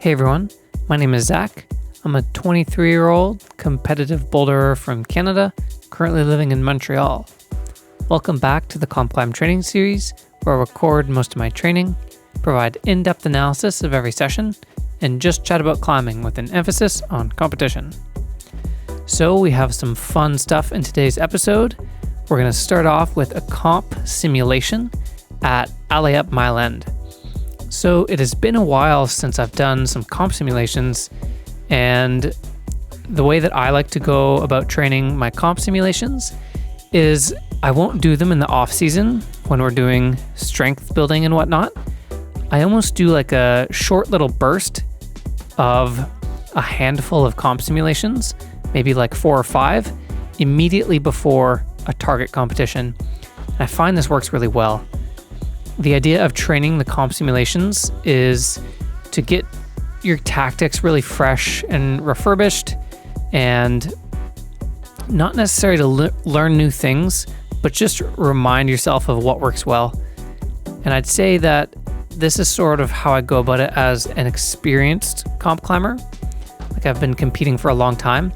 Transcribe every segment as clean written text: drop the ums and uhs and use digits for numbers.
Hey everyone, my name is Zach. I'm a 23-year-old competitive boulderer from Canada, currently living in Montreal. Welcome back to the COMPCLIMB training series, where I record most of my training, provide in-depth analysis of every session, and just chat about climbing with an emphasis on competition. So we have some fun stuff in today's episode. We're going to start off with a comp simulation at Allez Up Mile End. So it has been a while since I've done some comp simulations, and the way that I like to go about training my comp simulations is I won't do them in the off season when we're doing strength building and whatnot. I almost do like a short little burst of a handful of comp simulations, maybe like 4 or 5, immediately before a target competition. And I find this works really well. The idea of training the comp simulations is to get your tactics really fresh and refurbished, and not necessarily to learn new things, but just remind yourself of what works well. And I'd say that this is sort of how I go about it as an experienced comp climber. Like, I've been competing for a long time.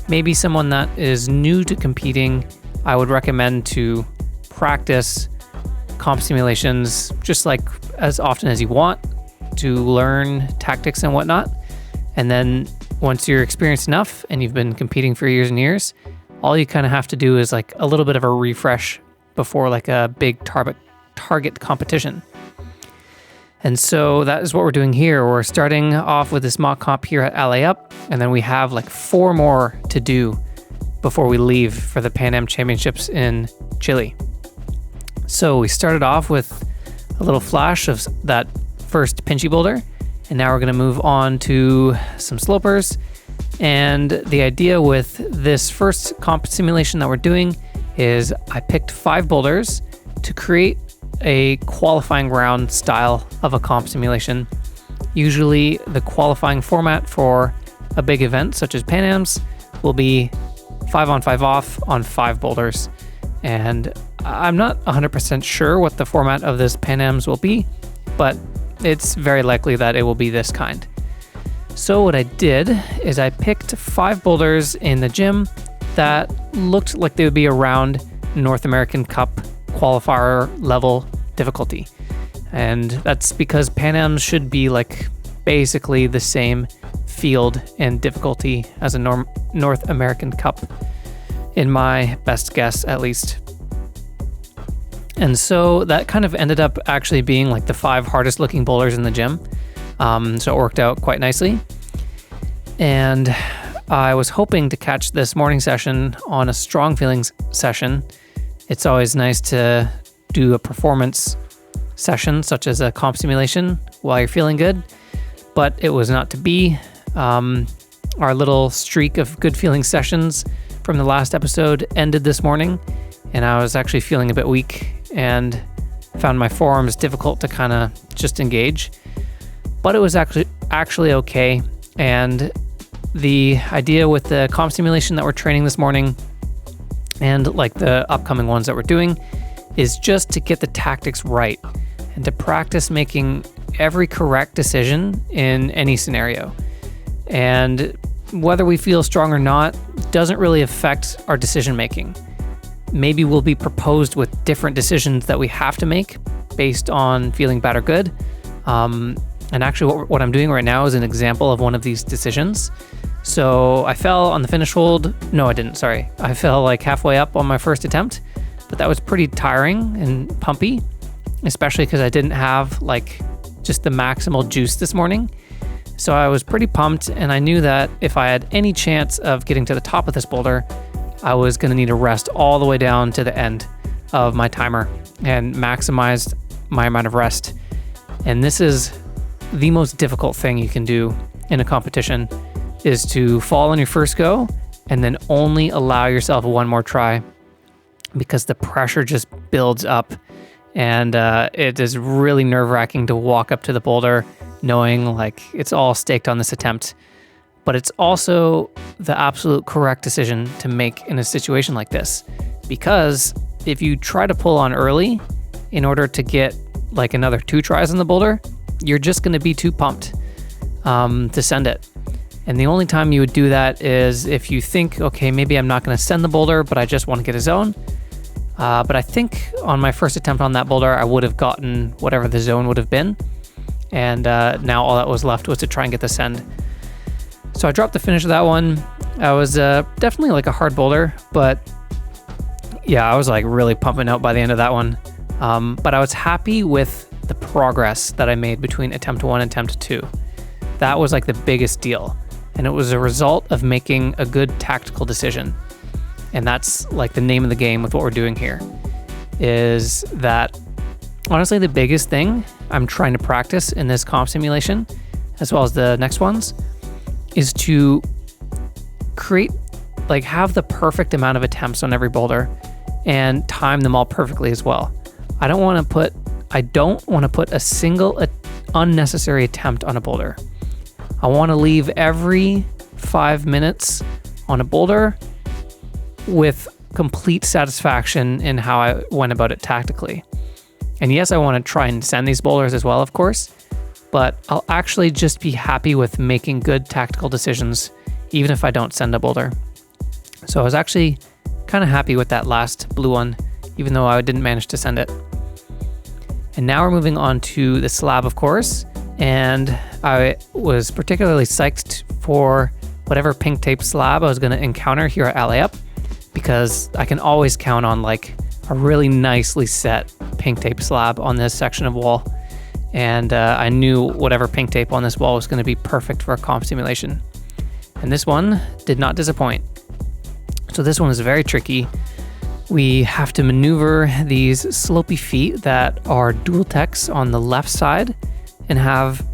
Maybe someone that is new to competing, I would recommend to practice comp simulations just like as often as you want to learn tactics and whatnot. And then once you're experienced enough and you've been competing for years and years, all you kind of have to do is like a little bit of a refresh before like a big target competition. And so that is what we're doing here. We're starting off with this mock comp here at Allez Up, and then we have like 4 more to do before we leave for the Pan Am Championships in Chile. So we started off with a little flash of that first pinchy boulder, and now we're going to move on to some slopers. And the idea with this first comp simulation that we're doing is I picked 5 boulders to create a qualifying round style of a comp simulation. Usually the qualifying format for a big event such as Pan Am's will be 5 on 5 off on 5 boulders. And I'm not 100% sure what the format of this Pan Am's will be, but it's very likely that it will be this kind. So what I did is I picked 5 boulders in the gym that looked like they would be around North American Cup qualifier level difficulty. And that's because Pan Am's should be like basically the same field and difficulty as a North American Cup, in my best guess at least. And so that kind of ended up actually being like the 5 hardest looking boulders in the gym. So it worked out quite nicely. And I was hoping to catch this morning session on a strong feelings session. It's always nice to do a performance session, such as a comp simulation, while you're feeling good, but it was not to be. Our little streak of good feeling sessions from the last episode ended this morning, and I was actually feeling a bit weak and found my forearms difficult to kind of just engage, but it was actually okay. And the idea with the comp simulation that we're training this morning, and like the upcoming ones that we're doing, is just to get the tactics right and to practice making every correct decision in any scenario. And whether we feel strong or not doesn't really affect our decision making. Maybe we'll be proposed with different decisions that we have to make based on feeling bad or good. And actually what I'm doing right now is an example of one of these decisions. So I fell on the finish hold. No, I didn't, sorry. I fell like halfway up on my first attempt, but that was pretty tiring and pumpy, especially because I didn't have like just the maximal juice this morning. So I was pretty pumped, and I knew that if I had any chance of getting to the top of this boulder, I was going to need to rest all the way down to the end of my timer and maximize my amount of rest. And this is the most difficult thing you can do in a competition, is to fall on your first go and then only allow yourself one more try, because the pressure just builds up, and it is really nerve-wracking to walk up to the boulder knowing like it's all staked on this attempt. But it's also the absolute correct decision to make in a situation like this, because if you try to pull on early in order to get like another 2 tries on the boulder, you're just going to be too pumped. to send it. And the only time you would do that is if you think, okay, maybe I'm not going to send the boulder, but I just want to get a zone. But I think on my first attempt on that boulder, I would have gotten whatever the zone would have been. And now all that was left was to try and get the send. So I dropped the finish of that one. I was definitely like a hard boulder, but yeah, I was like really pumping out by the end of that one. But I was happy with the progress that I made between attempt 1 and attempt 2. That was like the biggest deal. And it was a result of making a good tactical decision. And that's like the name of the game with what we're doing here, is that honestly the biggest thing I'm trying to practice in this comp simulation, as well as the next ones, is to create, like have the perfect amount of attempts on every boulder and time them all perfectly as well. I don't want to put a single unnecessary attempt on a boulder. I want to leave every 5 minutes on a boulder with complete satisfaction in how I went about it tactically. And yes, I want to try and send these boulders as well, of course, but I'll actually just be happy with making good tactical decisions, even if I don't send a boulder. So I was actually kind of happy with that last blue one, even though I didn't manage to send it. And now we're moving on to the slab, of course. And I was particularly psyched for whatever pink tape slab I was going to encounter here at Alley Up, because I can always count on like a really nicely set pink tape slab on this section of wall. And I knew whatever pink tape on this wall was going to be perfect for a comp simulation. And this one did not disappoint. So this one is very tricky. We have to maneuver these slopey feet that are dual techs on the left side and have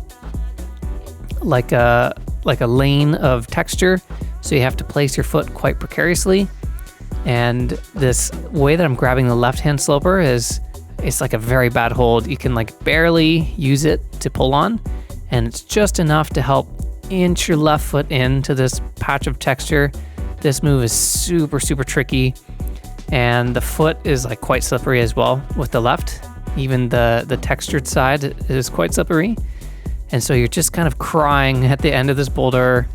like a lane of texture. So you have to place your foot quite precariously. And this way that I'm grabbing the left-hand sloper it's like a very bad hold. You can like barely use it to pull on, and it's just enough to help inch your left foot into this patch of texture. This move is super, super tricky. And the foot is like quite slippery as well with the left. Even the textured side is quite slippery. And so you're just kind of crying at the end of this boulder,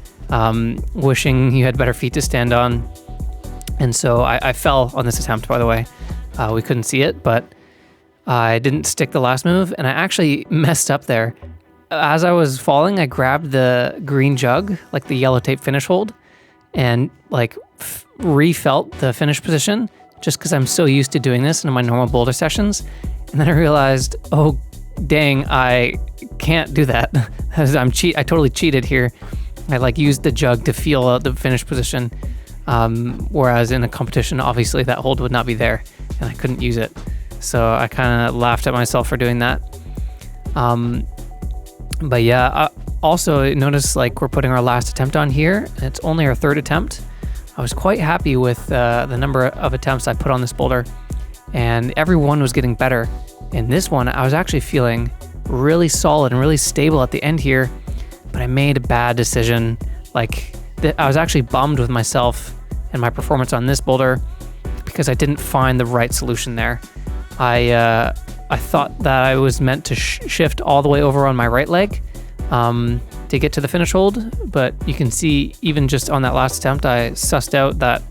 wishing you had better feet to stand on. And so I fell on this attempt, by the way. We couldn't see it, but I didn't stick the last move, and I actually messed up there. As I was falling, I grabbed the green jug, like the yellow tape finish hold, and like refelt the finish position, just because I'm so used to doing this in my normal boulder sessions. And then I realized, oh, dang, I can't do that. I totally cheated here. I like used the jug to feel out the finish position. Whereas in a competition, obviously that hold would not be there and I couldn't use it. So I kind of laughed at myself for doing that. But yeah, I also notice like we're putting our last attempt on here. And it's only our third attempt. I was quite happy with the number of attempts I put on this boulder, and every one was getting better. In this one, I was actually feeling really solid and really stable at the end here, but I made a bad decision. Like I was actually bummed with myself and my performance on this boulder because I didn't find the right solution there. I thought that I was meant to shift all the way over on my right leg to get to the finish hold, but you can see even just on that last attempt, I sussed out that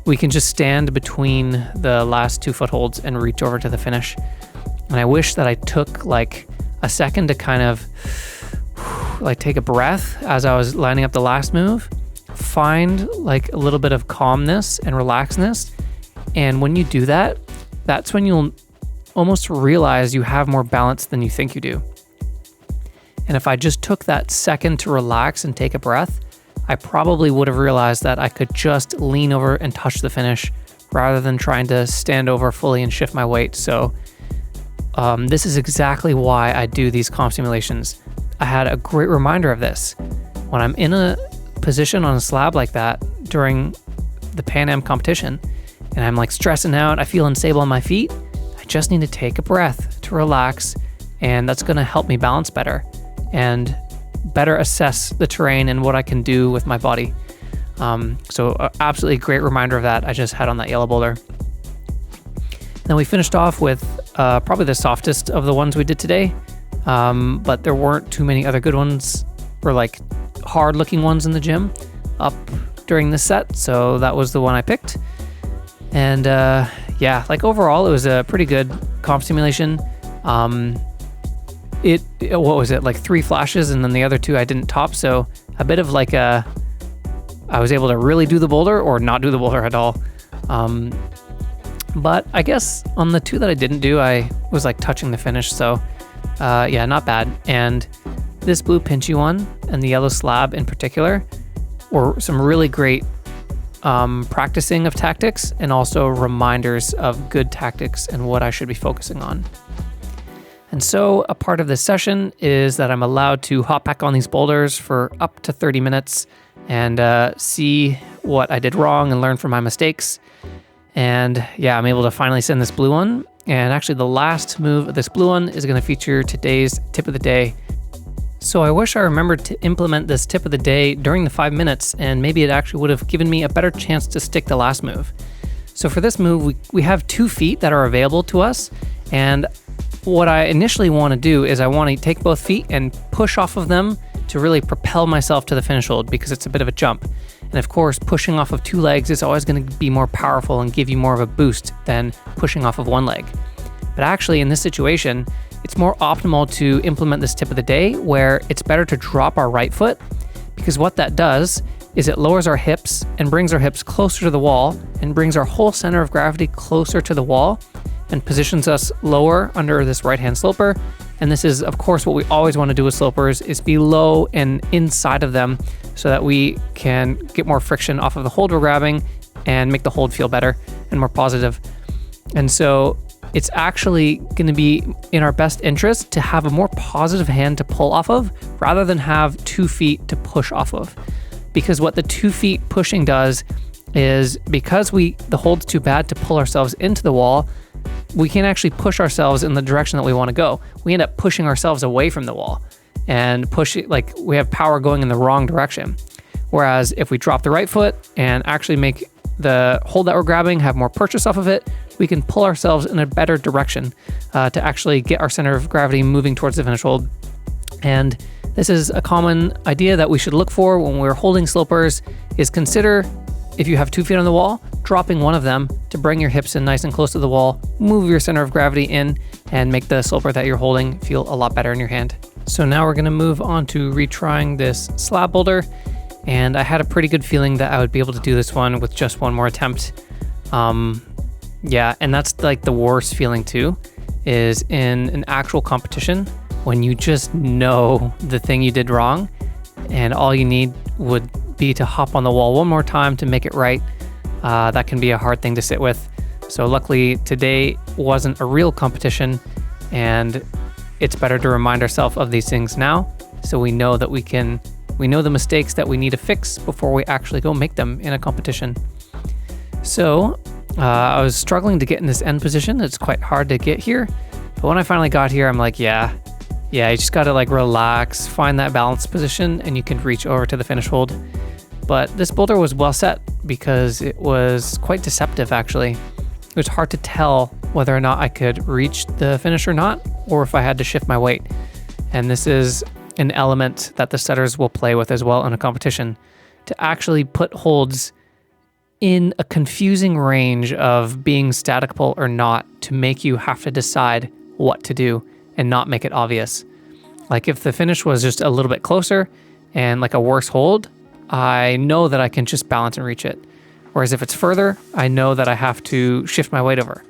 we can just stand between the last 2 footholds and reach over to the finish. And I wish that I took like a second to kind of like take a breath as I was lining up the last move, find like a little bit of calmness and relaxedness. And when you do that, that's when you'll almost realize you have more balance than you think you do. And if I just took that second to relax and take a breath, I probably would have realized that I could just lean over and touch the finish rather than trying to stand over fully and shift my weight. So this is exactly why I do these comp simulations. I had a great reminder of this. When I'm in a position on a slab like that during the Pan Am competition, and I'm like stressing out, I feel unstable on my feet, I just need to take a breath to relax, and that's gonna help me balance better and better assess the terrain and what I can do with my body. So absolutely great reminder of that I just had on that yellow boulder. Then we finished off with probably the softest of the ones we did today, but there weren't too many other good ones or like hard looking ones in the gym up during this set. So that was the one I picked. And yeah, like overall, it was a pretty good comp simulation. What was it, like 3 flashes, and then the other 2 I didn't top. So a bit of like I was able to really do the boulder or not do the boulder at all. But I guess on the 2 that I didn't do, I was like touching the finish. So yeah, not bad. And this blue pinchy one and the yellow slab in particular were some really great practicing of tactics, and also reminders of good tactics and what I should be focusing on. And so a part of this session is that I'm allowed to hop back on these boulders for up to 30 minutes and see what I did wrong and learn from my mistakes. And yeah, I'm able to finally send this blue one. And actually the last move of this blue one is going to feature today's tip of the day. So I wish I remembered to implement this tip of the day during the 5 minutes, and maybe it actually would have given me a better chance to stick the last move. So for this move, we have 2 feet that are available to us, and what I initially want to do is I want to take both feet and push off of them to really propel myself to the finish hold, because it's a bit of a jump. And of course, pushing off of 2 legs is always going to be more powerful and give you more of a boost than pushing off of 1 leg. But actually in this situation, it's more optimal to implement this tip of the day where it's better to drop our right foot, because what that does is it lowers our hips and brings our hips closer to the wall and brings our whole center of gravity closer to the wall and positions us lower under this right-hand sloper. And this is, of course, what we always want to do with slopers, is be low and inside of them so that we can get more friction off of the hold we're grabbing and make the hold feel better and more positive. And so it's actually going to be in our best interest to have a more positive hand to pull off of rather than have 2 feet to push off of. Because what the 2 feet pushing does is, because the hold's too bad to pull ourselves into the wall, we can actually push ourselves in the direction that we want to go. We end up pushing ourselves away from the wall and like we have power going in the wrong direction. Whereas if we drop the right foot and actually make the hold that we're grabbing have more purchase off of it, we can pull ourselves in a better direction to actually get our center of gravity moving towards the finish hold. And this is a common idea that we should look for when we're holding slopers, is consider, if you have 2 feet on the wall, dropping one of them to bring your hips in nice and close to the wall, move your center of gravity in, and make the sloper that you're holding feel a lot better in your hand. So now we're going to move on to retrying this slab boulder. And I had a pretty good feeling that I would be able to do this one with just 1 more attempt. Yeah, and that's like the worst feeling too, is in an actual competition when you just know the thing you did wrong and all you need would be to hop on the wall 1 more time to make it right. That can be a hard thing to sit with. So luckily today wasn't a real competition, and it's better to remind ourselves of these things now so we know that we know the mistakes that we need to fix before we actually go make them in a competition. So I was struggling to get in this end position. It's quite hard to get here. But when I finally got here, I'm like, yeah, you just got to like relax, find that balanced position, and you can reach over to the finish hold. But this boulder was well set because it was quite deceptive, actually. It was hard to tell whether or not I could reach the finish or not, or if I had to shift my weight. And this is an element that the setters will play with as well in a competition, to actually put holds in a confusing range of being static pull or not, to make you have to decide what to do and not make it obvious. Like if the finish was just a little bit closer and like a worse hold, I know that I can just balance and reach it. Whereas if it's further, I know that I have to shift my weight over.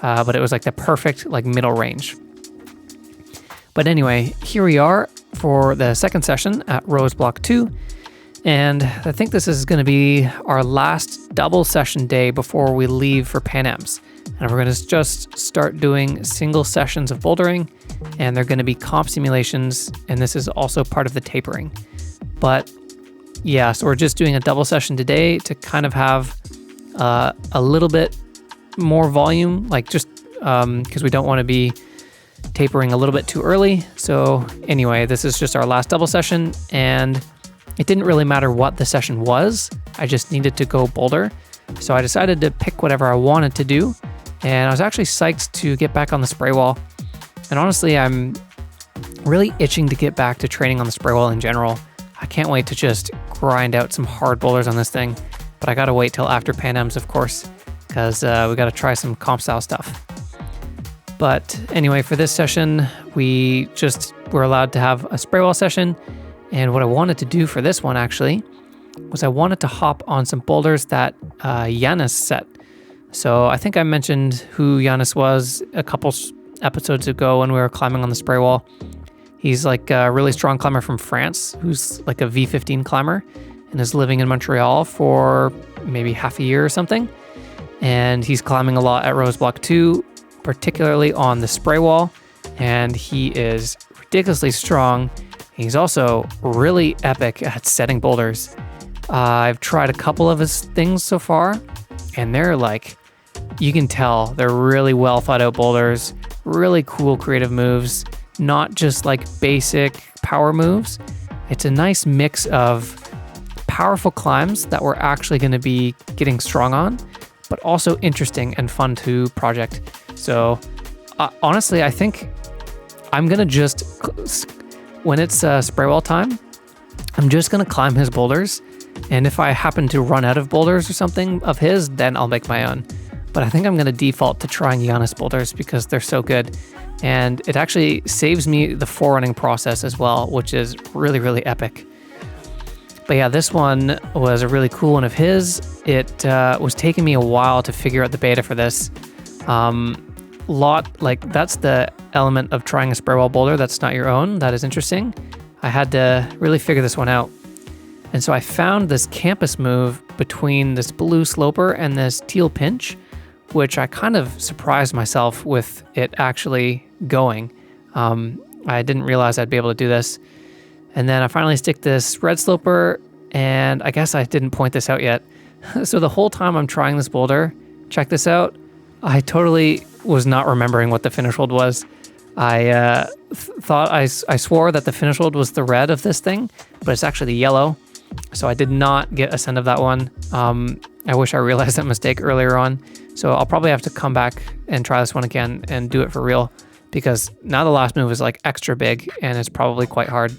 But it was like the perfect like middle range. But anyway, here we are for the second session at Rose Block 2. And I think this is going to be our last double session day before we leave for Pan Am's. And we're going to just start doing single sessions of bouldering, and they're going to be comp simulations, and this is also part of the tapering. But yeah, so we're just doing a double session today to kind of have a little bit more volume, like just because we don't want to be tapering a little bit too early. So anyway, this is just our last double session, and it didn't really matter what the session was. I just needed to go boulder. So I decided to pick whatever I wanted to do. And I was actually psyched to get back on the spray wall. And honestly, I'm really itching to get back to training on the spray wall in general. I can't wait to just grind out some hard boulders on this thing. But I gotta wait till after Pan Ams, of course, because we gotta try some comp style stuff. But anyway, for this session, we just were allowed to have a spray wall session. And what I wanted to do for this one actually was I wanted to hop on some boulders that Yannis set. So I think I mentioned who Yannis was a couple episodes ago when we were climbing on the spray wall. He's like a really strong climber from France who's like a V15 climber and is living in Montreal for maybe half a year or something. And he's climbing a lot at Bloc 2, particularly on the spray wall. And he is ridiculously strong. He's also really epic at setting boulders. I've tried a couple of his things so far, and they're like, you can tell they're really well thought out boulders, really cool creative moves, not just like basic power moves. It's a nice mix of powerful climbs that we're actually going to be getting strong on, but also interesting and fun to project. So honestly, I think I'm going to just, when it's spray wall time, I'm just going to climb his boulders. And if I happen to run out of boulders or something of his, then I'll make my own. But I think I'm going to default to trying Yannis boulders because they're so good. And it actually saves me the forerunning process as well, which is really, really epic. But yeah, this one was a really cool one of his. It was taking me a while to figure out the beta for this. That's the element of trying a spray wall boulder that's not your own. That is interesting. I had to really figure this one out. And so I found this campus move between this blue sloper and this teal pinch, which I kind of surprised myself with it actually going. I didn't realize I'd be able to do this. And then I finally stick this red sloper, and I guess I didn't point this out yet. So the whole time I'm trying this boulder, check this out, I totally was not remembering what the finish hold was. I swore that the finish hold was the red of this thing, but it's actually the yellow. So I did not get a send of that one. I wish I realized that mistake earlier on. So I'll probably have to come back and try this one again and do it for real, because now the last move is like extra big and it's probably quite hard.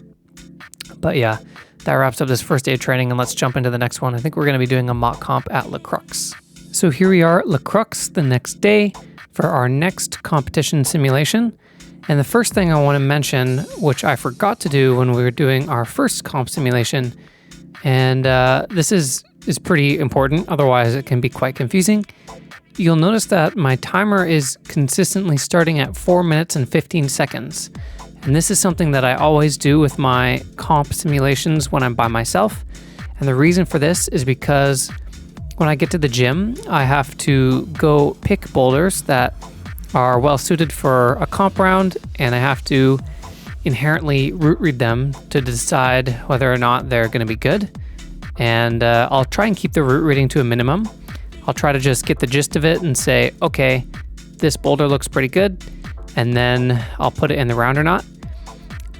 But yeah, that wraps up this first day of training, and let's jump into the next one. I think we're going to be doing a mock comp at Crux. So here we are at Crux the next day for our next competition simulation. And the first thing I want to mention, which I forgot to do when we were doing our first comp simulation, and this is pretty important, otherwise it can be quite confusing. You'll notice that my timer is consistently starting at 4 minutes and 15 seconds. And this is something that I always do with my comp simulations when I'm by myself. And the reason for this is because when I get to the gym, I have to go pick boulders that are well suited for a comp round, and I have to inherently root read them to decide whether or not they're going to be good. And I'll try and keep the root reading to a minimum. I'll try to just get the gist of it and say, okay, this boulder looks pretty good, and then I'll put it in the round or not.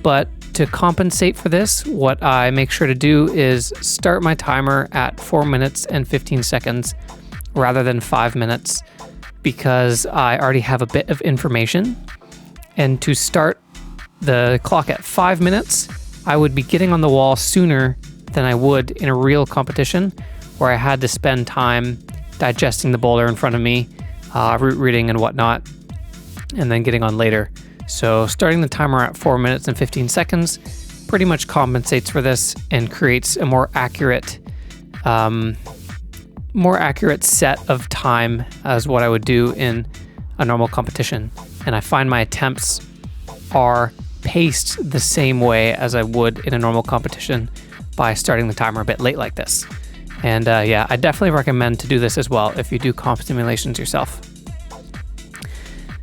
But to compensate for this, what I make sure to do is start my timer at 4 minutes and 15 seconds rather than 5 minutes, because I already have a bit of information. And to start the clock at 5 minutes, I would be getting on the wall sooner than I would in a real competition where I had to spend time digesting the boulder in front of me, root reading and whatnot, and then getting on later. So starting the timer at 4 minutes and 15 seconds pretty much compensates for this and creates a more accurate set of time as what I would do in a normal competition. And I find my attempts are paced the same way as I would in a normal competition by starting the timer a bit late like this. And yeah, I definitely recommend to do this as well if you do comp simulations yourself.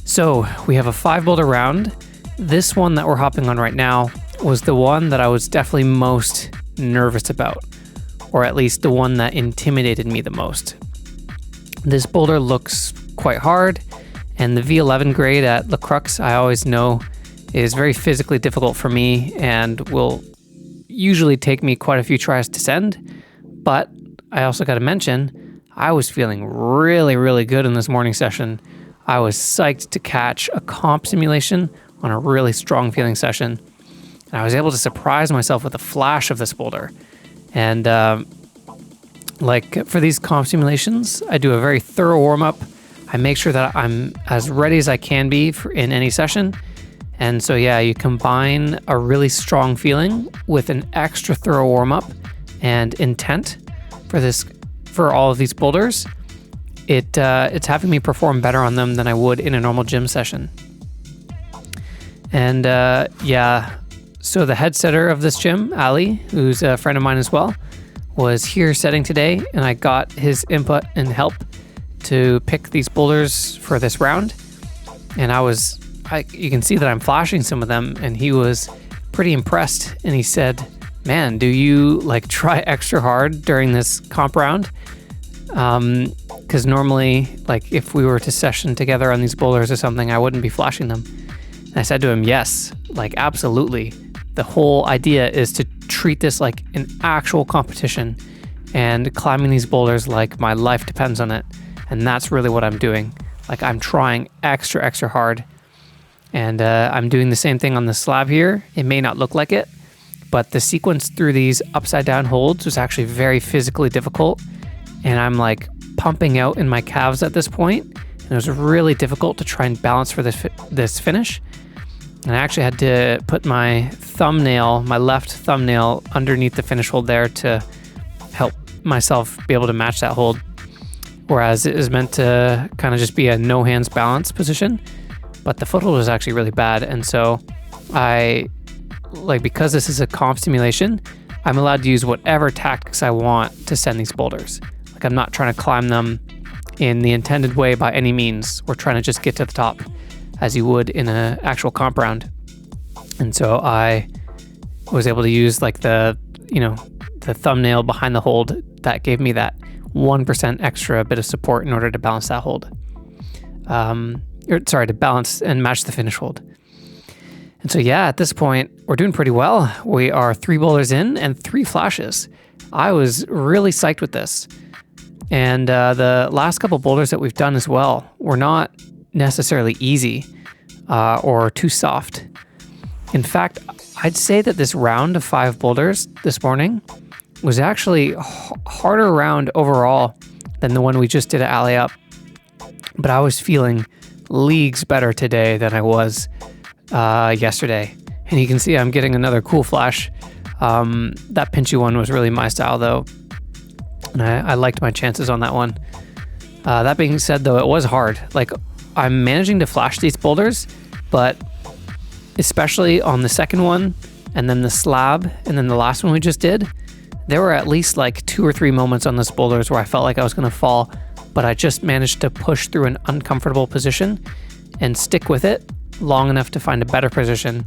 So we have a 5 boulder round. This one that we're hopping on right now was the one that I was definitely most nervous about, or at least the one that intimidated me the most. This boulder looks quite hard, and the V11 grade at Crux, I always know, is very physically difficult for me and will usually take me quite a few tries to send. But I also got to mention, I was feeling really, really good in this morning session. I was psyched to catch a comp simulation on a really strong feeling session. and I was able to surprise myself with a flash of this boulder. And like for these comp simulations, I do a very thorough warm-up. I make sure that I'm as ready as I can be in any session. And so yeah, you combine a really strong feeling with an extra thorough warm-up and intent for all of these boulders. It's having me perform better on them than I would in a normal gym session. And yeah, so the head setter of this gym, Ali, who's a friend of mine as well, was here setting today, and I got his input and help to pick these boulders for this round. And you can see that I'm flashing some of them, and he was pretty impressed. And he said, "Man, do you like try extra hard during this comp round?" Because normally, like if we were to session together on these boulders or something, I wouldn't be flashing them. And I said to him, "Yes, like absolutely. The whole idea is to treat this like an actual competition and climbing these boulders like my life depends on it. And that's really what I'm doing. Like I'm trying extra hard. And I'm doing the same thing on the slab here. It may not look like it, but the sequence through these upside down holds was actually very physically difficult. And I'm like pumping out in my calves at this point. And it was really difficult to try and balance for this finish. And I actually had to put my left thumbnail underneath the finish hold there to help myself be able to match that hold. Whereas it is meant to kind of just be a no hands balance position, but the foothold was actually really bad. And so because this is a comp simulation, I'm allowed to use whatever tactics I want to send these boulders. Like I'm not trying to climb them in the intended way by any means. We're trying to just get to the top as you would in an actual comp round. And so I was able to use like the thumbnail behind the hold that gave me that 1% extra bit of support in order to balance that hold. To balance and match the finish hold. And so yeah, at this point, we're doing pretty well. We are 3 boulders in and 3 flashes. I was really psyched with this. And the last couple boulders that we've done as well were not necessarily easy or too soft. In fact, I'd say that this round of 5 boulders this morning was actually harder round overall than the one we just did at Alley Up. But I was feeling leagues better today than I was yesterday. And you can see I'm getting another cool flash. That pinchy one was really my style though. And I liked my chances on that one. That being said though, it was hard. Like I'm managing to flash these boulders, but especially on the second one and then the slab and then the last one we just did, there were at least like 2 or 3 moments on those boulders where I felt like I was going to fall, but I just managed to push through an uncomfortable position and stick with it long enough to find a better position.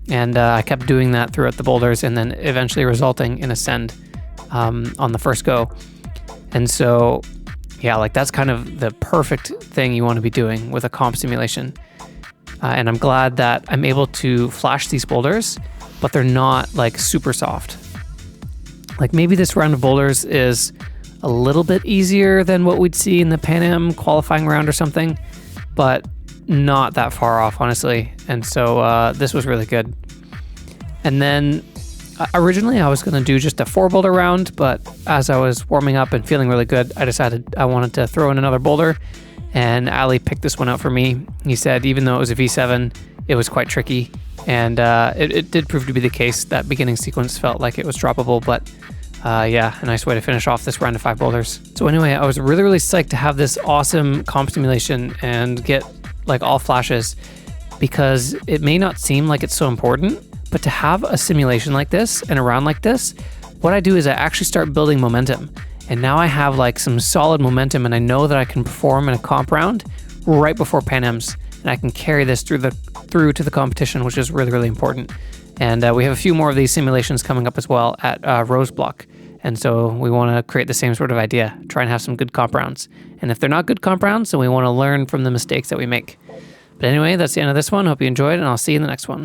And I kept doing that throughout the boulders and then eventually resulting in a send on the first go. And so yeah, like that's kind of the perfect thing you want to be doing with a comp simulation. And I'm glad that I'm able to flash these boulders, but they're not like super soft. Like maybe this round of boulders is a little bit easier than what we'd see in the Pan Am qualifying round or something, but not that far off, honestly. And so this was really good. And then originally I was going to do just a 4 boulder round, but as I was warming up and feeling really good, I decided I wanted to throw in another boulder, and Ali picked this one out for me. He said even though it was a V7, it was quite tricky, and it did prove to be the case. That beginning sequence felt like it was droppable, but yeah, a nice way to finish off this round of 5 boulders. So anyway, I was really psyched to have this awesome comp simulation and get like all flashes, because it may not seem like it's so important, but to have a simulation like this and a round like this, what I do is I actually start building momentum. And now I have like some solid momentum, and I know that I can perform in a comp round right before Pan Am's, and I can carry this through to the competition, which is really important. And we have a few more of these simulations coming up as well at Bloc. And so we want to create the same sort of idea, try and have some good comp rounds. And if they're not good comp rounds, then we want to learn from the mistakes that we make. But anyway, that's the end of this one. Hope you enjoyed, and I'll see you in the next one.